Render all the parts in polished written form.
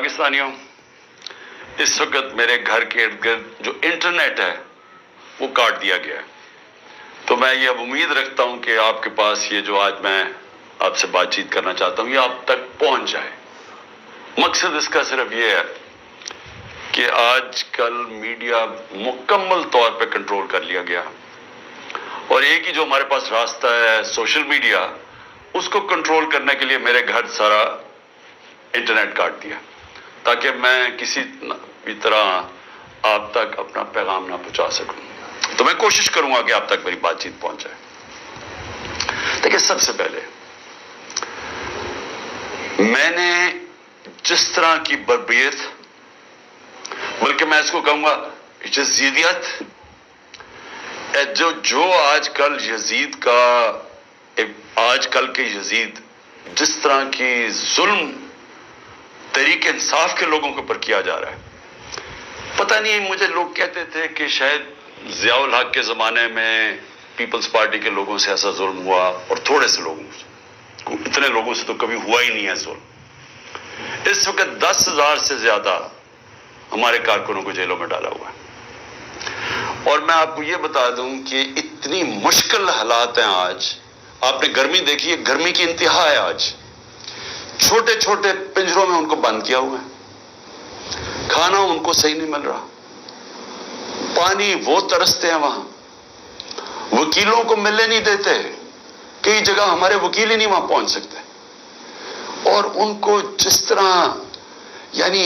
پاکستانیوں، اس وقت میرے گھر کے ارد گرد جو انٹرنیٹ ہے وہ کاٹ دیا گیا ہے، تو میں یہ اب امید رکھتا ہوں کہ آپ کے پاس یہ جو آج میں آپ سے بات چیت کرنا چاہتا ہوں یہ آپ تک پہنچ جائے۔ مقصد اس کا صرف یہ ہے کہ آج کل میڈیا مکمل طور پہ کنٹرول کر لیا گیا، اور ایک ہی جو ہمارے پاس راستہ ہے سوشل میڈیا، اس کو کنٹرول کرنے کے لیے میرے گھر سارا انٹرنیٹ کاٹ دیا تاکہ میں کسی بھی طرح آپ تک اپنا پیغام نہ پہنچا سکوں۔ تو میں کوشش کروں گا کہ آپ تک میری بات چیت پہنچ جائے۔ دیکھیں، سب سے پہلے میں نے جس طرح کی بربریت، بلکہ میں اس کو کہوں گا یزیدیت، جو آج کل یزید کا، آج کل کے یزید جس طرح کی ظلم تحریک انصاف کے لوگوں کے اوپر کیا جا رہا ہے، پتہ نہیں، مجھے لوگ کہتے تھے کہ شاید ضیاء الحق کے زمانے میں پیپلز پارٹی کے لوگوں سے ایسا ظلم ہوا، اور تھوڑے سے لوگوں سے، اتنے لوگوں سے تو کبھی ہوا ہی نہیں ہے ظلم۔ اس وقت 10,000 سے زیادہ ہمارے کارکنوں کو جیلوں میں ڈالا ہوا ہے، اور میں آپ کو یہ بتا دوں کہ اتنی مشکل حالات ہیں آج۔ آپ نے گرمی دیکھی ہے، گرمی کی انتہا ہے آج، چھوٹے چھوٹے پنجروں میں ان کو بند کیا ہوا ہے، کھانا ان کو صحیح نہیں مل رہا، پانی وہ ترستے ہیں وہاں، وکیلوں کو ملنے نہیں دیتے، کئی جگہ ہمارے وکیل ہی نہیں وہاں پہنچ سکتے، اور ان کو جس طرح یعنی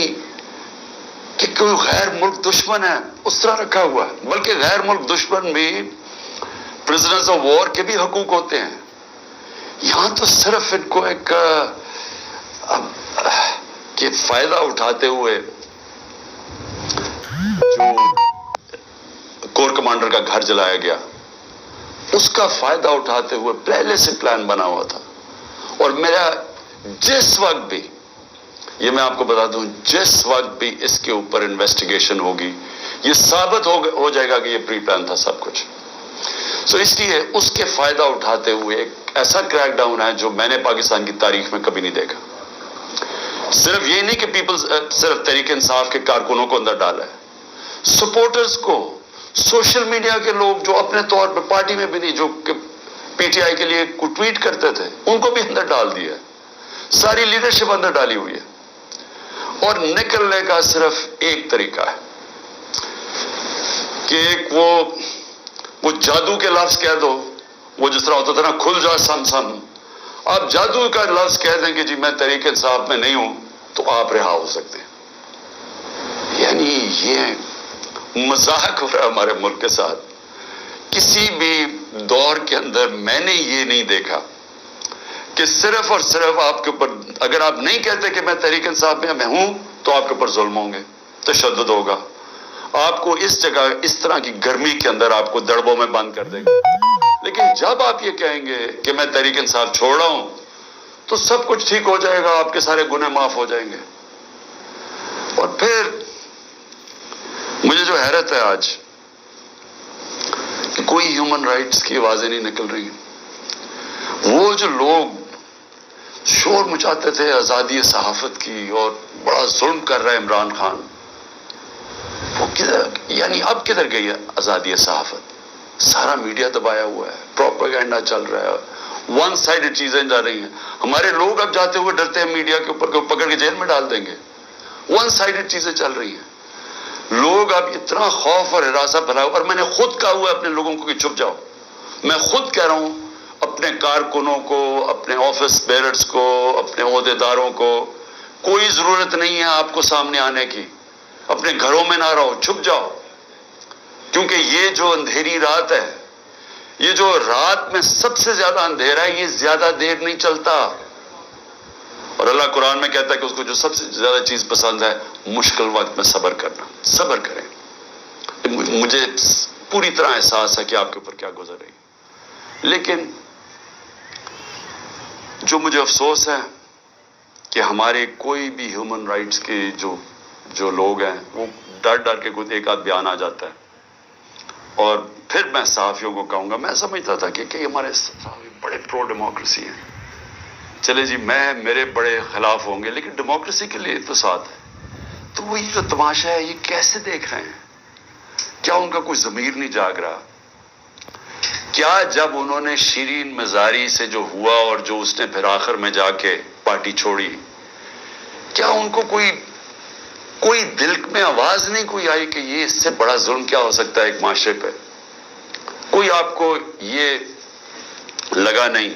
کہ کوئی غیر ملک دشمن ہے اس طرح رکھا ہوا ہے، بلکہ غیر ملک دشمن بھی پرزنرز آف وار کے بھی حقوق ہوتے ہیں۔ یہاں تو صرف ان کو ایک کہ فائدہ اٹھاتے ہوئے جو کور کمانڈر کا گھر جلایا گیا، اس کا فائدہ اٹھاتے ہوئے پہلے سے پلان بنا ہوا تھا، اور میرا جس وقت بھی، یہ میں آپ کو بتا دوں، جس وقت بھی اس کے اوپر انویسٹیگیشن ہوگی یہ ثابت ہو جائے گا کہ یہ پری پلان تھا سب کچھ۔ سو اس لیے اس کے فائدہ اٹھاتے ہوئے ایک ایسا کریک ڈاؤن ہے جو میں نے پاکستان کی تاریخ میں کبھی نہیں دیکھا۔ صرف یہ نہیں کہ صرف تحریک انصاف کے کارکنوں کو اندر ڈالا ہے، سپورٹرز کو، سوشل میڈیا کے لوگ جو اپنے طور پہ پارٹی میں بھی نہیں، جو پی ٹی آئی کے لیے ٹویٹ کرتے تھے، ان کو بھی اندر ڈال دیا ہے، ساری لیڈرشپ اندر ڈالی ہوئی ہے، اور نکلنے کا صرف ایک طریقہ ہے کہ ایک وہ جادو کے لفظ کہہ دو، وہ جس طرح ہوتا تھا نا، کھل جا سم سم، آپ جادو کا لفظ کہہ دیں کہ جی میں تحریک انصاف میں نہیں ہوں، تو آپ رہا ہو سکتے ہیں۔ یعنی یہ مذاق ہو رہا ہے ہمارے ملک کے ساتھ۔ کسی بھی دور کے اندر میں نے یہ نہیں دیکھا کہ صرف اور صرف آپ کے اوپر، اگر آپ نہیں کہتے کہ میں تحریک انصاف میں ہوں، تو آپ کے اوپر ظلم ہوں گے، تشدد ہوگا، آپ کو اس جگہ اس طرح کی گرمی کے اندر آپ کو دڑبوں میں بند کر دیں گے۔ لیکن جب آپ یہ کہیں گے کہ میں تحریک انصاف چھوڑ رہا ہوں، تو سب کچھ ٹھیک ہو جائے گا، آپ کے سارے گناہ معاف ہو جائیں گے۔ اور پھر مجھے جو حیرت ہے آج کہ کوئی ہیومن رائٹس کی آوازیں نہیں نکل رہی۔ وہ جو لوگ شور مچاتے تھے آزادی صحافت کی اور بڑا ظلم کر رہا ہے عمران خان، وہ یعنی اب کدھر گئی ہے آزادی صحافت؟ سارا میڈیا دبایا ہوا ہے، پروپیگنڈا چل رہا ہے، ون سائیڈڈ چیزیں جا رہی ہیں۔ ہمارے لوگ اب جاتے ہوئے ڈرتے ہیں میڈیا کے اوپر، پکڑ کے جیل میں ڈال دیں گے، ون سائیڈڈ چیزیں چل رہی ہیں۔ لوگ اب اتنا خوف اور ہراساں پھیلایا، اور میں نے خود کہا ہوا ہے اپنے لوگوں کو کہ چھپ جاؤ، میں خود کہہ رہا ہوں اپنے کارکنوں کو، اپنے آفس بیررز کو، اپنے عہدیداروں کو، کوئی ضرورت نہیں ہے آپ کو سامنے آنے کی، اپنے گھروں میں نہ رہو، چھپ جاؤ، کیونکہ یہ جو اندھیری رات ہے، یہ جو رات میں سب سے زیادہ اندھیرا ہے، یہ زیادہ دیر نہیں چلتا۔ اور اللہ قرآن میں کہتا ہے کہ اس کو جو سب سے زیادہ چیز پسند ہے، مشکل وقت میں صبر کرنا، صبر کریں۔ مجھے پوری طرح احساس ہے کہ آپ کے اوپر کیا گزر رہی ہے، لیکن جو مجھے افسوس ہے کہ ہمارے کوئی بھی ہیومن رائٹس کے جو لوگ ہیں، وہ ڈر ڈر کے خود ایک آدھ بیان آ جاتا ہے، اور پھر میں صحافیوں کو کہوں گا، میں سمجھتا تھا کہ ہمارے صحافی بڑے پرو ڈیموکریسی ہیں، چلے جی، میرے بڑے خلاف ہوں گے، لیکن ڈیموکریسی کے لیے تو ساتھ ہے۔ وہ یہ جو تماشا ہے یہ کیسے دیکھ رہے ہیں؟ کیا ان کا کوئی ضمیر نہیں جاگ رہا؟ کیا جب انہوں نے شیرین مزاری سے جو ہوا اور جو اس نے پھر آخر میں جا کے پارٹی چھوڑی، کیا ان کو کوئی دل میں آواز نہیں کوئی آئی کہ یہ اس سے بڑا ظلم کیا ہو سکتا ہے ایک معاشرے پہ؟ کوئی آپ کو یہ لگا نہیں؟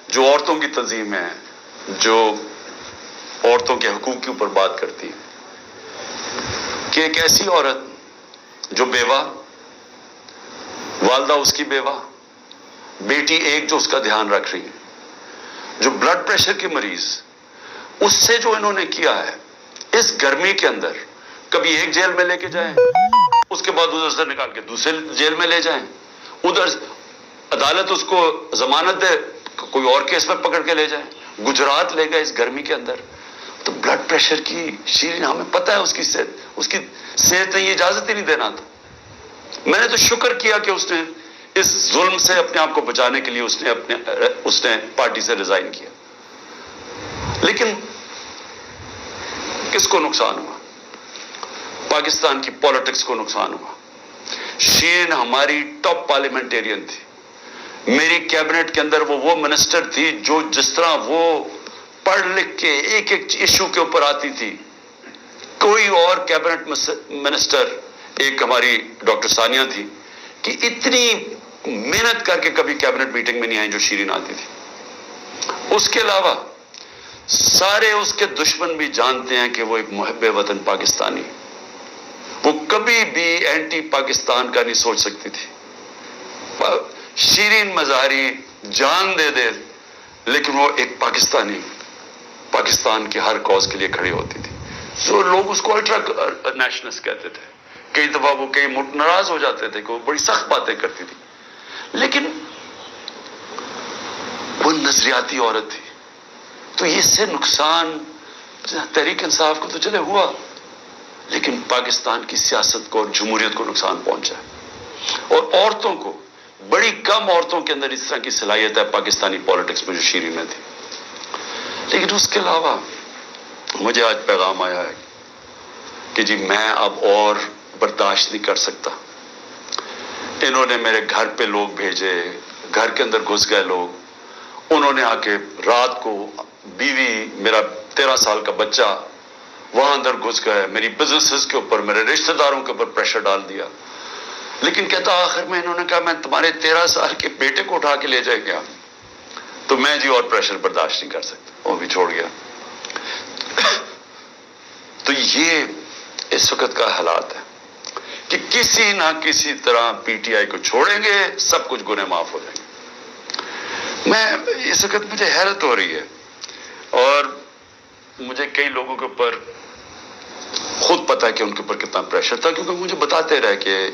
جو عورتوں کی تنظیم ہے، جو عورتوں کے حقوق کے اوپر بات کرتی ہے، کہ ایک ایسی عورت جو بیوہ، والدہ اس کی بیوہ، بیٹی ایک جو اس کا دھیان رکھ رہی ہے، جو بلڈ پریشر کی مریض، اس سے جو انہوں نے کیا ہے اس گرمی کے اندر، کبھی ایک جیل میں لے کے جائیں، اس کے بعد ادھر سے نکال کے دوسرے جیل میں لے جائیں، ادھر عدالت اس کو ضمانت دے، کوئی اور کیس میں پکڑ کے لے جائیں، گجرات لے گئے اس گرمی کے اندر۔ تو بلڈ پریشر کی شیرین، ہمیں پتہ ہے اس کی صحت نے یہ اجازت ہی نہیں دینا تھا۔ میں نے تو شکر کیا کہ اس نے اس ظلم سے اپنے آپ کو بچانے کے لیے اس نے پارٹی سے ریزائن کیا۔ لیکن کس کو نقصان ہوا؟ پاکستان کی پولیٹکس کو نقصان ہوا۔ شیرین ہماری ٹاپ پارلیمنٹیرین تھی، میری کیبنٹ کے اندر وہ منسٹر تھی جو جس طرح وہ پڑھ لکھ کے ایک ایک ایشو کے اوپر آتی تھی، کوئی اور کیبنٹ منسٹر، ایک ہماری ڈاکٹر ثانیہ تھی، کہ اتنی محنت کر کے کبھی کیبنٹ میٹنگ میں نہیں آئی جو شیرین آتی تھی۔ اس کے علاوہ سارے اس کے دشمن بھی جانتے ہیں کہ وہ ایک محب وطن پاکستانی، وہ کبھی بھی اینٹی پاکستان کا نہیں سوچ سکتی تھی۔ شیرین مزاری جان دے دے لیکن وہ ایک پاکستانی، پاکستان کے ہر کاز کے لیے کھڑی ہوتی تھی۔ جو لوگ اس کو الٹرا نیشنلسٹ کہتے تھے، کئی دفعہ وہ کئی ناراض ہو جاتے تھے کہ وہ بڑی سخت باتیں کرتی تھی، لیکن وہ نظریاتی عورت تھی۔ تو اس سے نقصان تحریک انصاف کو تو چلے ہوا، لیکن پاکستان کی سیاست کو اور جمہوریت کو نقصان پہنچا ہے۔ اور عورتوں کو، بڑی کم عورتوں کے اندر اس طرح کی صلاحیت ہے پاکستانی پولیٹکس میں جو شیرین میں تھی۔ لیکن اس کے علاوہ مجھے آج پیغام آیا ہے کہ جی میں اب اور برداشت نہیں کر سکتا۔ انہوں نے میرے گھر پہ لوگ بھیجے، گھر کے اندر گھس گئے لوگ، انہوں نے آ کے رات کو بیوی، میرا 13 سال کا بچہ وہاں اندر گھس گئے، میری بزنسز کے اوپر، میرے رشتہ داروں کے اوپر پریشر ڈال دیا۔ لیکن کہتا آخر میں انہوں نے کہا میں تمہارے 13 سال کے بیٹے کو اٹھا کے لے جائے گیا، تو میں جی اور پریشر برداشت نہیں کر سکتا، وہ بھی چھوڑ گیا۔ تو یہ اس وقت کا حالات ہے کہ کسی نہ کسی طرح پی ٹی آئی کو چھوڑیں گے، سب کچھ گناہ معاف ہو جائیں گے۔ میں اس وقت مجھے حیرت ہو رہی ہے، اور مجھے کئی لوگوں کے اوپر خود پتا ہے کہ ان کے اوپر کتنا پریشر تھا، کیونکہ مجھے بتاتے رہے کہ